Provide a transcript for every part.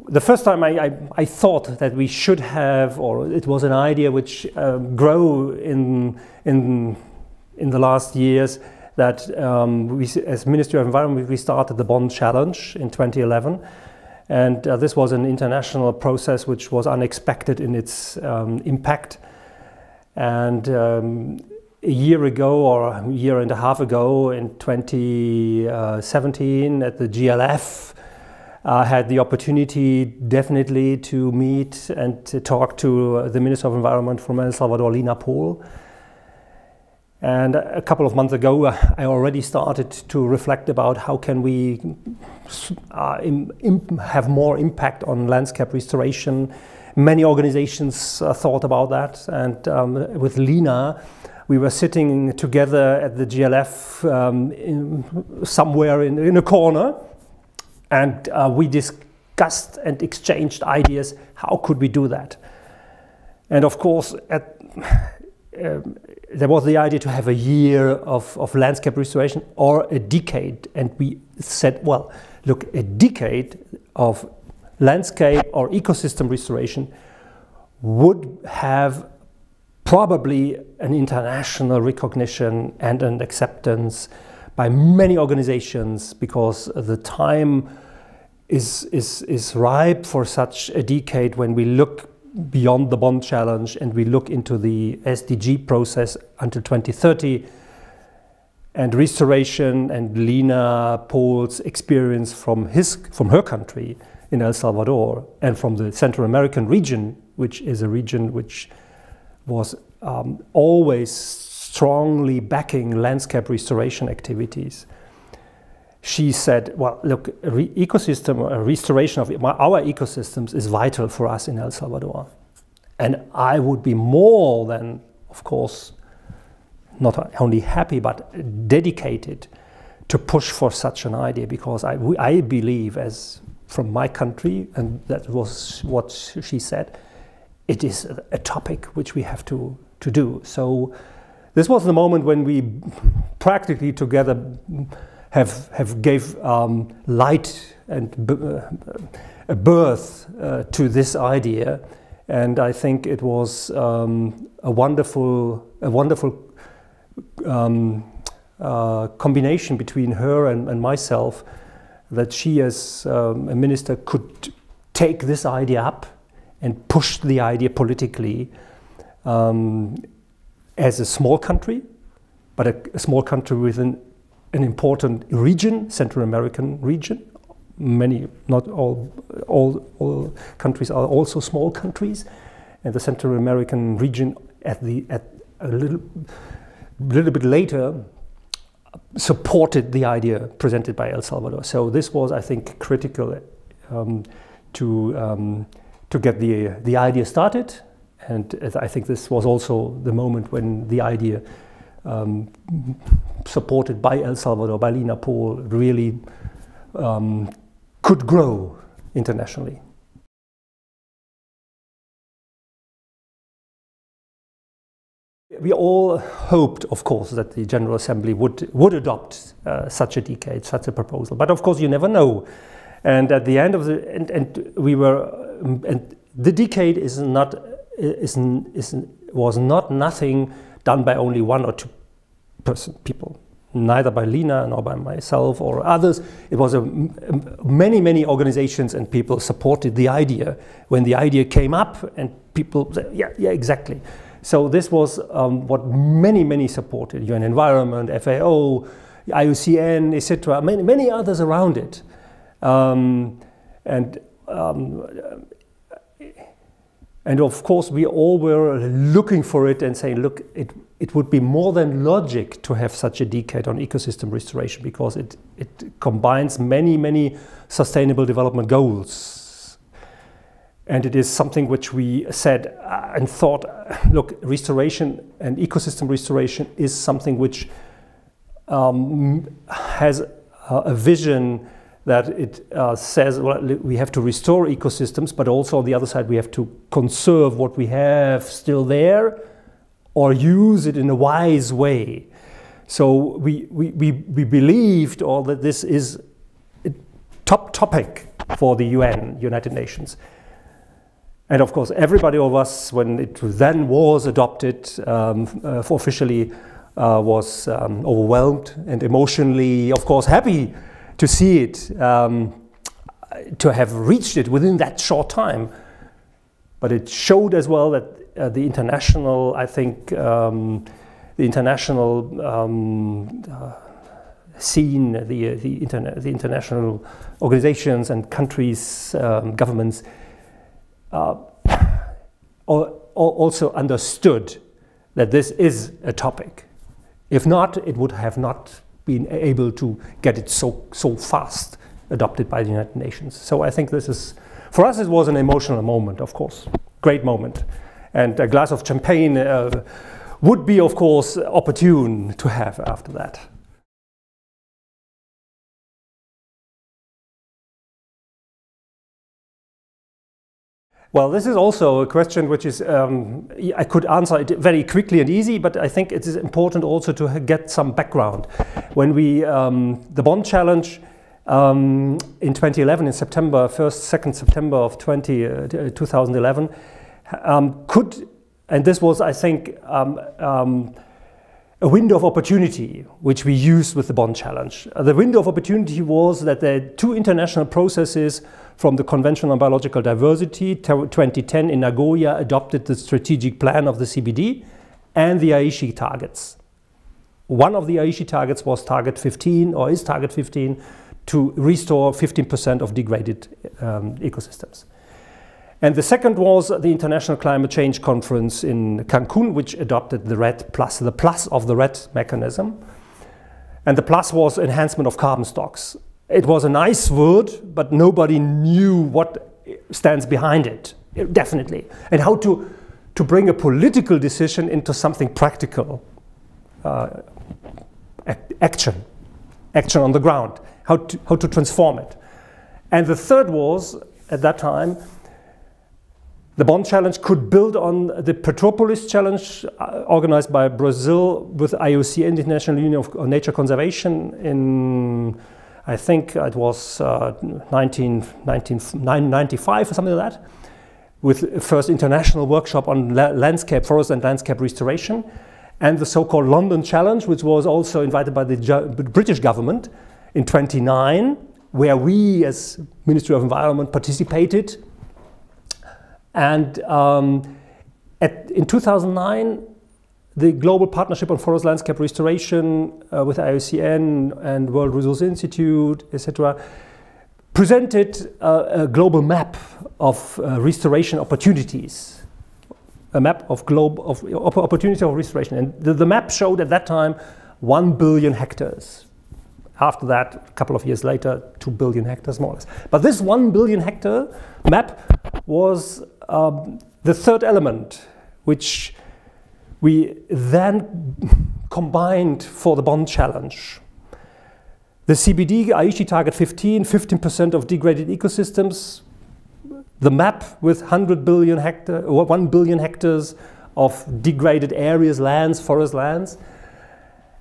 the first time I thought that we should have, or it was an idea which grew in the last years, that we, as Ministry of Environment, we started the Bonn Challenge in 2011. And this was an international process which was unexpected in its impact. And a year ago, or a year and a half ago, in 2017, at the GLF, I had the opportunity definitely to meet and to talk to the Minister of Environment from El Salvador, Lina Pohl. And a couple of months ago, I already started to reflect about how can we have more impact on landscape restoration. Many organizations thought about that, and with Lina, we were sitting together at the GLF somewhere in a corner, and we discussed and exchanged ideas. How could we do that? And of course, there was the idea to have a year of landscape restoration or a decade. And we said, well, look, a decade of landscape or ecosystem restoration would have probably an international recognition and an acceptance by many organizations, because the time is ripe for such a decade when we look beyond the Bonn Challenge and we look into the SDG process until 2030, and restoration and Lina Pohl's experience from her country in El Salvador and from the Central American region, which is a region which was always strongly backing landscape restoration activities. She said, well, look, restoration of our ecosystems is vital for us in El Salvador. And I would be more than, of course, not only happy, but dedicated to push for such an idea, because I believe, as from my country, and that was what she said, it is a topic which we have to do. So this was the moment when we practically together have gave light and a birth to this idea, and I think it was a wonderful combination between her and myself, that she as a minister could take this idea up and push the idea politically as a small country, but a small country within an important region, Central American region. Many, not all countries are also small countries, and the Central American region at a little bit later supported the idea presented by El Salvador. So this was, I think, critical to get the idea started, and I think this was also the moment when the idea supported by El Salvador, by Lina Pohl, really could grow internationally. We all hoped, of course, that the General Assembly would adopt such a decade, such a proposal. But of course, you never know. And at the end of the the decade was not nothing done by only one or two people, neither by Lina nor by myself or others. It was many organizations and people supported the idea when the idea came up, and people said, yeah, exactly. So this was what many supported: UN Environment, FAO, IUCN, etc., many others around it. And of course, we all were looking for it and saying, look, it would be more than logic to have such a decade on ecosystem restoration, because it combines many sustainable development goals. And it is something which we said and thought, look, restoration and ecosystem restoration is something which has a vision that it says, well, we have to restore ecosystems, but also on the other side we have to conserve what we have still there, or use it in a wise way. So we believed all that this is a top topic for the UN, United Nations. And of course, everybody of us, when it then was adopted officially, was overwhelmed and emotionally, of course, happy to see it, to have reached it within that short time. But it showed as well that the international, I think, the international scene, the international organizations and countries, governments, also understood that this is a topic. If not, it would have not been able to get it so fast adopted by the United Nations. So I think this is, for us, it was an emotional moment, of course, great moment. And a glass of champagne would be, of course, opportune to have after that. Well, this is also a question which is, I could answer it very quickly and easy, but I think it is important also to get some background. When we, the Bonn Challenge in 2011, in September, 2nd September of 2011, could, and this was, I think, a window of opportunity which we used with the Bonn Challenge. The window of opportunity was that there are two international processes from the Convention on Biological Diversity, 2010 in Nagoya, adopted the strategic plan of the CBD and the Aichi targets. One of the Aichi targets was target 15, or is target 15, to restore 15% of degraded ecosystems. And the second was the International Climate Change Conference in Cancun, which adopted the REDD+, the plus of the REDD mechanism. And the plus was enhancement of carbon stocks. It was a nice word, but nobody knew what stands behind it, definitely. And how to bring a political decision into something practical, action on the ground, how to transform it. And the third was, at that time, the Bonn Challenge could build on the Petropolis Challenge organized by Brazil with IUCN, the International Union of Nature Conservation, in, I think it was 1995 or something like that, with first international workshop on landscape, forest and landscape restoration, and the so-called London Challenge, which was also invited by the British government in 1929, where we as Ministry of Environment participated. And in 2009, the Global Partnership on Forest Landscape Restoration with IUCN and World Resource Institute, etc., presented a global map of restoration opportunities, a map of opportunity of restoration. And the map showed at that time 1 billion hectares. After that, a couple of years later, 2 billion hectares more or less. But this 1 billion hectare map was the third element, which we then combined for the Bonn Challenge. The CBD, Aichi target 15% of degraded ecosystems, the map with 1 billion hectares of degraded areas, lands, forest lands,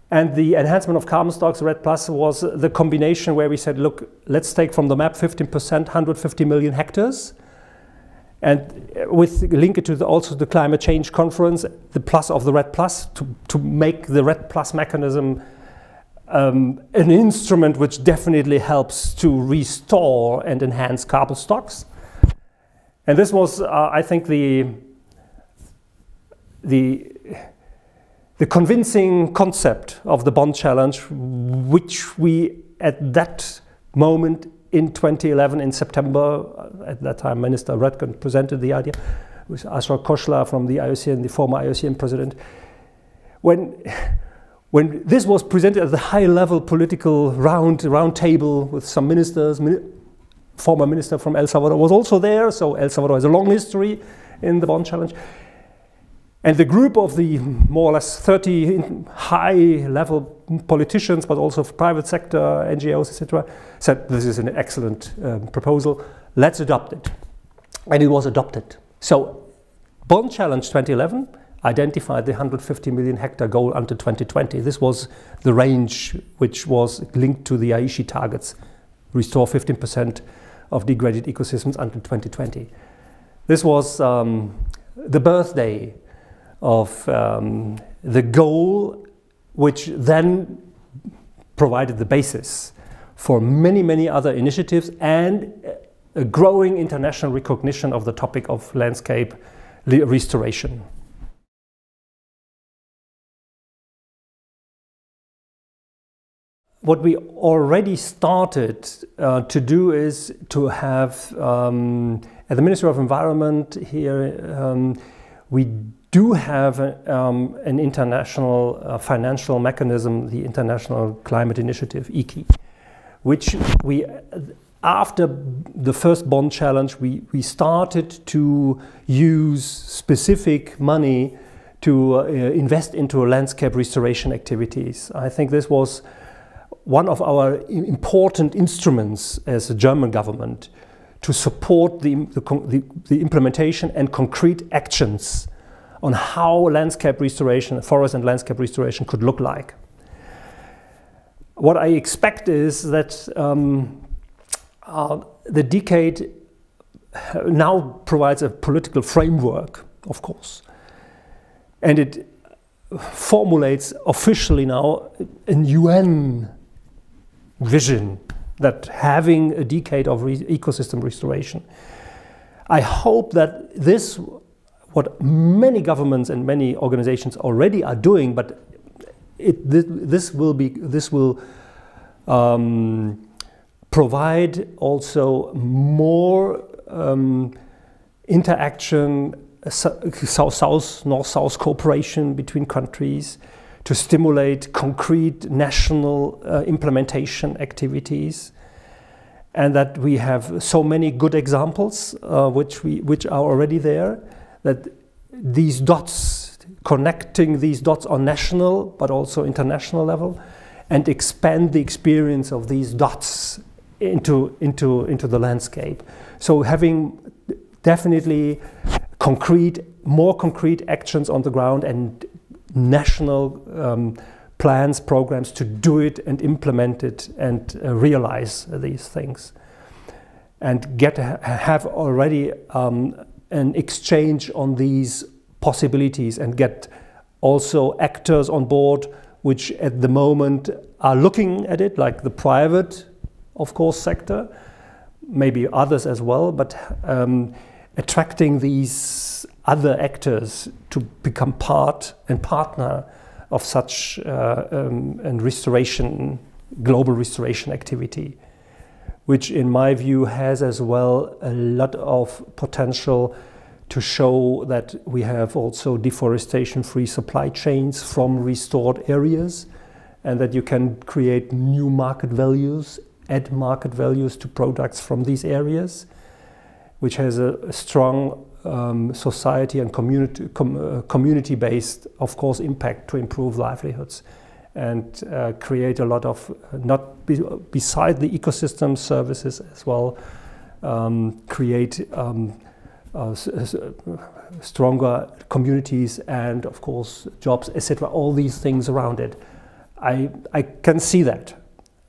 and the enhancement of carbon stocks, REDD+, was the combination where we said, look, let's take from the map 15%, 150 million hectares, and link it to also the climate change conference, the plus of the REDD+, to make the REDD+ mechanism an instrument which definitely helps to restore and enhance carbon stocks. And this was, I think, the convincing concept of the Bonn Challenge, which we at that moment in 2011 in September, at that time Minister Redken presented the idea with Ashra Koshla from the IUCN, the former IUCN president. When this was presented at the high-level political round table with some ministers, former minister from El Salvador was also there, so El Salvador has a long history in the Bonn Challenge. And the group of the more or less 30 high-level politicians, but also private sector, NGOs, etc., said this is an excellent proposal, let's adopt it. And it was adopted. So Bonn Challenge 2011 identified the 150 million hectare goal until 2020. This was the range which was linked to the Aichi targets, restore 15% of degraded ecosystems until 2020. This was the birthday of the goal, which then provided the basis for many, many other initiatives and a growing international recognition of the topic of landscape restoration. What we already started to do is to have, at the Ministry of Environment here, we do have an international financial mechanism, the International Climate Initiative, ICI, which we, after the first Bonn challenge, we started to use specific money to invest into landscape restoration activities. I think this was one of our important instruments as a German government to support the implementation and concrete actions on how landscape restoration, forest and landscape restoration could look like. What I expect is that the decade now provides a political framework, of course, and it formulates officially now a UN vision that having a decade of ecosystem restoration. I hope that this, what many governments and many organizations already are doing, but this will provide also more interaction, south-south, north-south cooperation between countries, to stimulate concrete national implementation activities, and that we have so many good examples which are already there, that these dots, connecting these dots on national but also international level, and expand the experience of these dots into the landscape. So having definitely more concrete actions on the ground and national plans, programs to do it and implement it and realize these things, and have already an exchange on these possibilities, and get also actors on board which at the moment are looking at it, like the private, of course, sector, maybe others as well, but attracting these other actors to become part and partner of such and restoration, global restoration activity, which in my view has as well a lot of potential to show that we have also deforestation-free supply chains from restored areas, and that you can create new market values, add market values to products from these areas, which has a strong society and community-based, of course, impact to improve livelihoods and create a lot of, beside the ecosystem services as well, create stronger communities and, of course, jobs, etc. All these things around it. I can see that,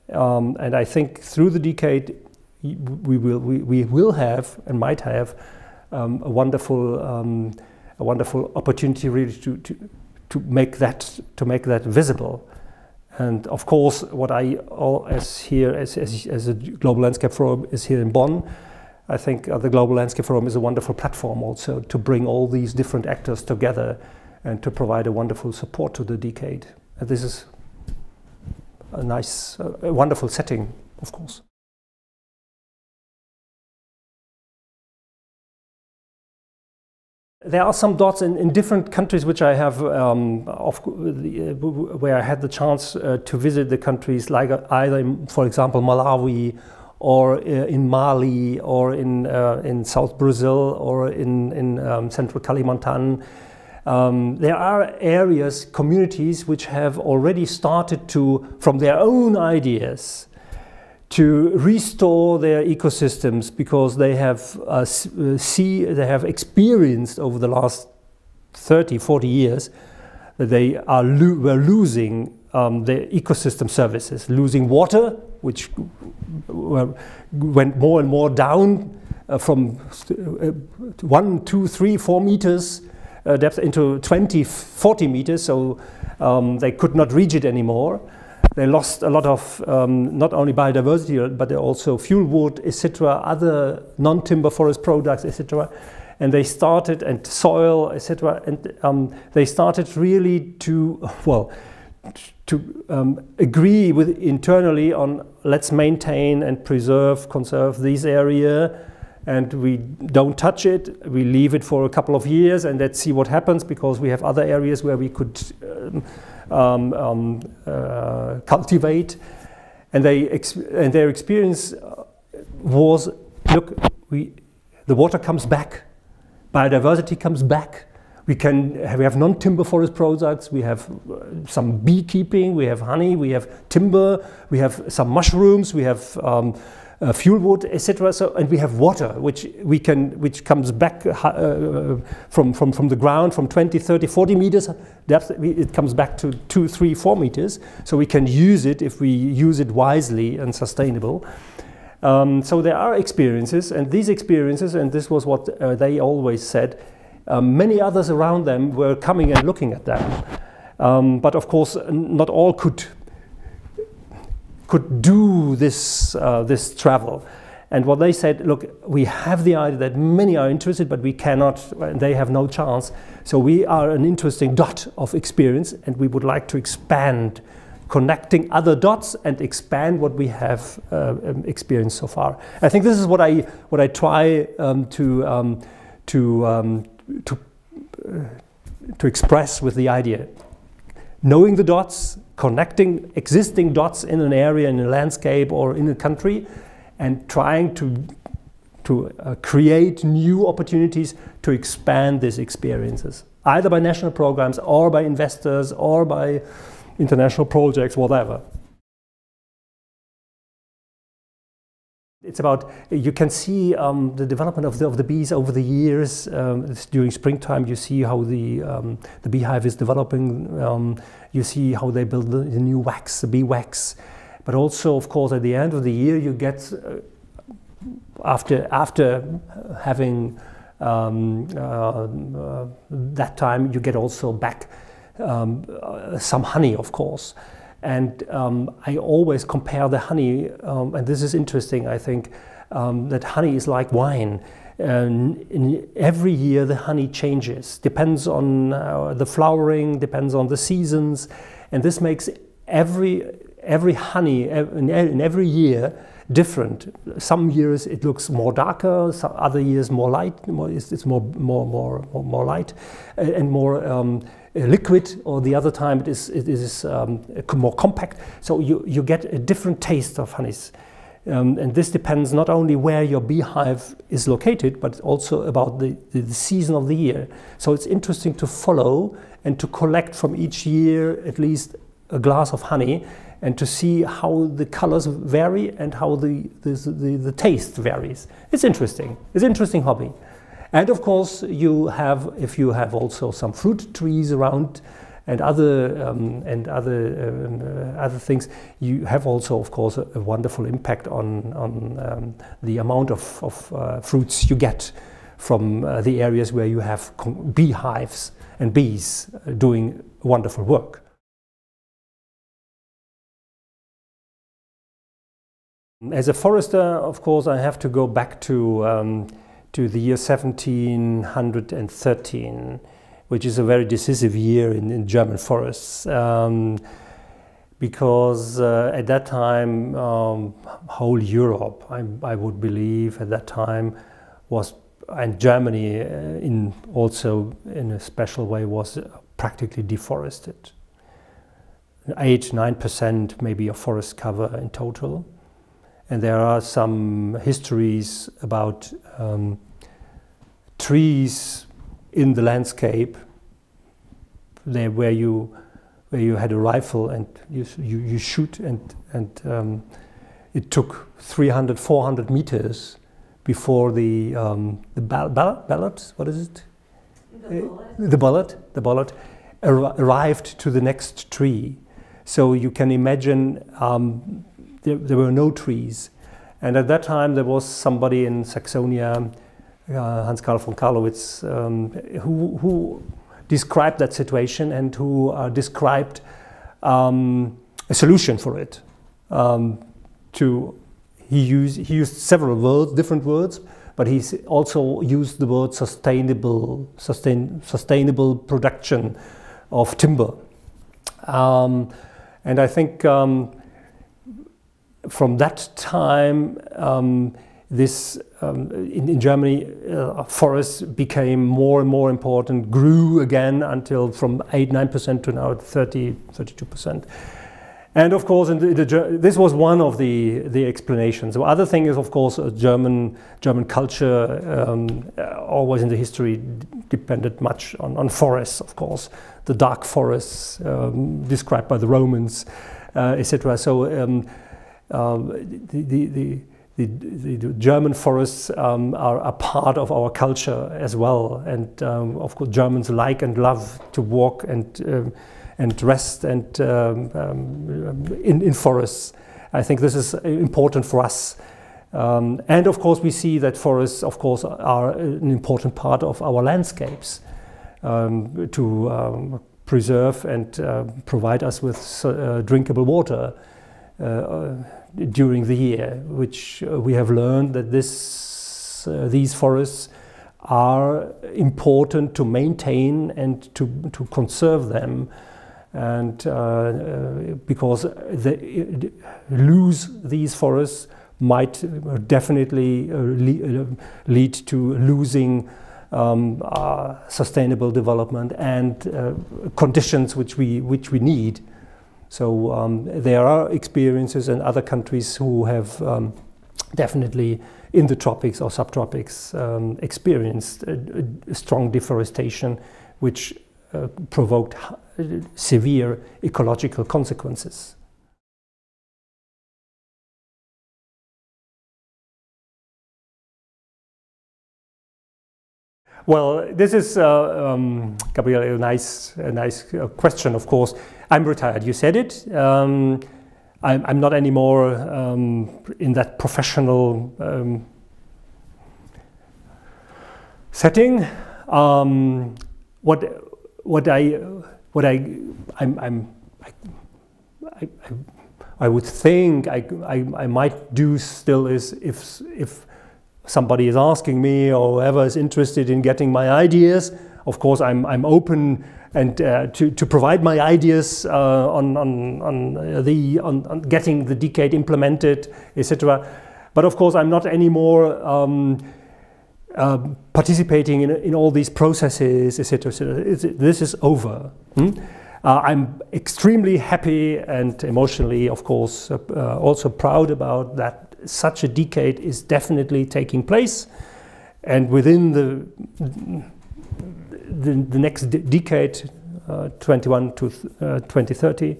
and I think through the decade we will have and might have a wonderful opportunity really to make that visible. And of course, what I as a Global Landscape Forum is here in Bonn. I think the Global Landscape Forum is a wonderful platform also to bring all these different actors together and to provide a wonderful support to the decade. And this is a nice, wonderful setting, of course. There are some dots in different countries which I have, where I had the chance to visit the countries, like either in, for example, Malawi, or in Mali, or in South Brazil, or in Central Kalimantan. There are areas, communities, which have already started to, from their own ideas, to restore their ecosystems, because they have experienced over the last 30, 40 years that they were losing the ecosystem services, losing water, which went more and more down from 1, 2, 3, 4 meters depth into 20, 40 meters, so they could not reach it anymore. They lost a lot of not only biodiversity, but also fuel wood, etc., other non-timber forest products, etc. And they started, and soil, etc. And they started really to, well, to agree with internally on let's maintain and conserve this area, and we don't touch it. We leave it for a couple of years, and let's see what happens, because we have other areas where we could cultivate. And their experience was, look, the water comes back, biodiversity comes back. We have non-timber forest products. We have some beekeeping. We have honey. We have timber. We have some mushrooms. We have fuel wood, etc. So, and we have water, which comes back from the ground from 20, 30, 40 meters depth. It comes back to 2, 3, 4 meters. So we can use it if we use it wisely and sustainable. So there are experiences, and these experiences, and this was what they always said. Many others around them were coming and looking at them, but of course not all could do this travel. And what they said, look, we have the idea that many are interested, but we cannot, they have no chance. So we are an interesting dot of experience, and we would like to expand, connecting other dots and expand what we have experienced so far. I think this is what I try to express with the idea. Knowing the dots, connecting existing dots in an area, in a landscape, or in a country, and trying to create new opportunities to expand these experiences, either by national programs, or by investors, or by international projects, whatever. It's about, you can see the development of the bees over the years. During springtime, you see how the beehive is developing. You see how they build the new wax, the bee wax. But also, of course, at the end of the year, you get, after having that time, you get also back some honey, of course. And I always compare the honey, and this is interesting, I think, that honey is like wine. In every year the honey changes, depends on the flowering, depends on the seasons, and this makes every honey in every year different. Some years it looks more darker, some other years more light, it's more light and more liquid, or the other time it is more compact. So you get a different taste of honeys. And this depends not only where your beehive is located, but also about the season of the year. So it's interesting to follow and to collect from each year at least a glass of honey, and to see how the colors vary and how the taste varies. It's interesting. It's an interesting hobby. And of course, if you have also some fruit trees around and other things, you have also, of course, a wonderful impact on the amount of fruits you get from the areas where you have beehives and bees doing wonderful work. As a forester, of course, I have to go back to the year 1713, which is a very decisive year in German forests, because at that time, whole Europe, I would believe, at that time was, and Germany also in a special way, was practically deforested. 8–9% maybe of forest cover in total. And there are some histories about trees in the landscape there where you had a rifle and you shoot, and it took 300–400 meters before the bullet, what is it? The bullet arrived to the next tree. So you can imagine there were no trees. And at that time there was somebody in Saxonia, Hans Karl von Karlowitz, who described that situation and who described a solution for it. He used several words, different words, but he also used the word sustainable production of timber. And I think from that time, in Germany, forests became more and more important, grew again until from 8–9% to now 32%. And of course, this was one of the explanations. The other thing is, of course, German culture always in the history depended much on forests. Of course, the dark forests described by the Romans, etc. So the German forests are a part of our culture as well, and of course, Germans like and love to walk and rest and in forests. I think this is important for us. And of course we see that forests, of course, are an important part of our landscapes to preserve and provide us with drinkable water during the year, which we have learned that these forests are important to maintain and to conserve them. And because lose these forests might definitely lead to losing sustainable development and conditions which we need. So there are experiences in other countries who have definitely in the tropics or subtropics experienced a strong deforestation, which provoked severe ecological consequences. Well, this is, Gabriel, a nice question, of course. I'm retired, you said it. I'm not anymore in that professional setting. I would think I might do still is if somebody is asking me or whoever is interested in getting my ideas, of course I'm open and to provide my ideas on getting the decade implemented, etc. But of course I'm not anymore participating in all these processes, etc. This is over. I'm extremely happy and emotionally, of course, also proud about that. Such a decade is definitely taking place, and within the next decade, 21 to 2030.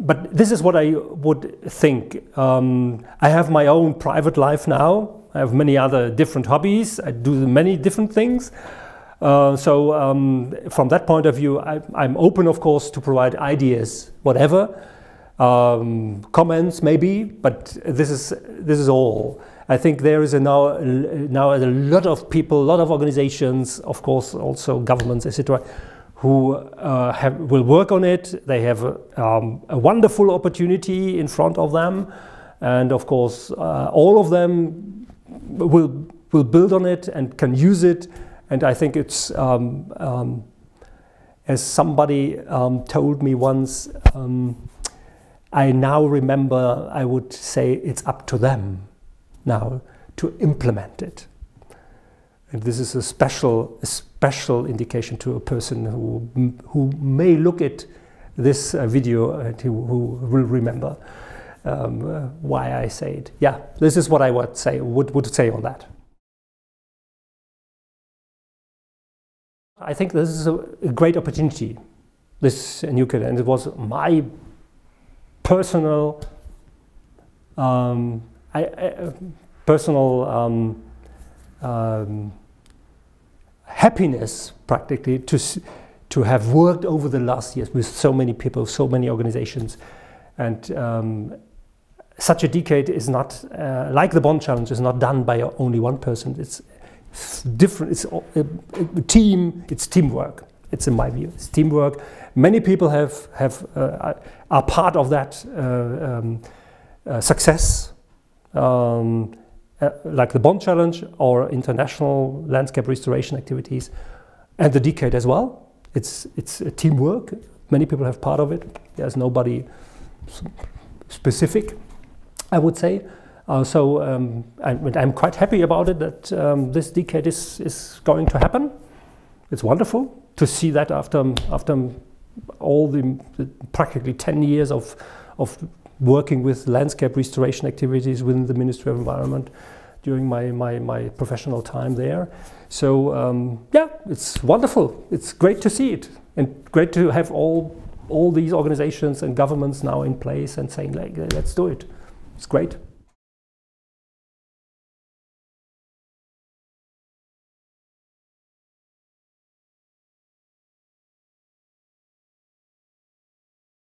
But this is what I would think. I have my own private life now. I have many other different hobbies. I do many different things. From that point of view, I'm open, of course, to provide ideas, whatever. Comments maybe, but this is all. I think there is now a lot of people, a lot of organizations, of course also governments, etc., who will work on it. They have a wonderful opportunity in front of them, and of course all of them will build on it and can use it. And I think it's as somebody told me once. I now remember, I would say it's up to them now to implement it. And this is a special indication to a person who may look at this video and who will remember why I say it. Yeah, this is what I would say on that. I think this is a great opportunity, this nuclear, and it was my personal happiness, practically, to have worked over the last years with so many people, so many organizations. And such a decade is not, like the Bonn Challenge, is not done by only one person. It's different, it's a team, it's teamwork. It's in my view, it's teamwork. Many people are part of that success, like the Bonn Challenge or international landscape restoration activities, and the decade as well. It's a teamwork. Many people have part of it. There's nobody specific, I would say. I'm quite happy about it that this decade is going to happen. It's wonderful to see that after all the practically 10 years of working with landscape restoration activities within the Ministry of Environment during my professional time there. So yeah, it's wonderful. It's great to see it, and great to have all these organizations and governments now in place and saying, like, let's do it. It's great.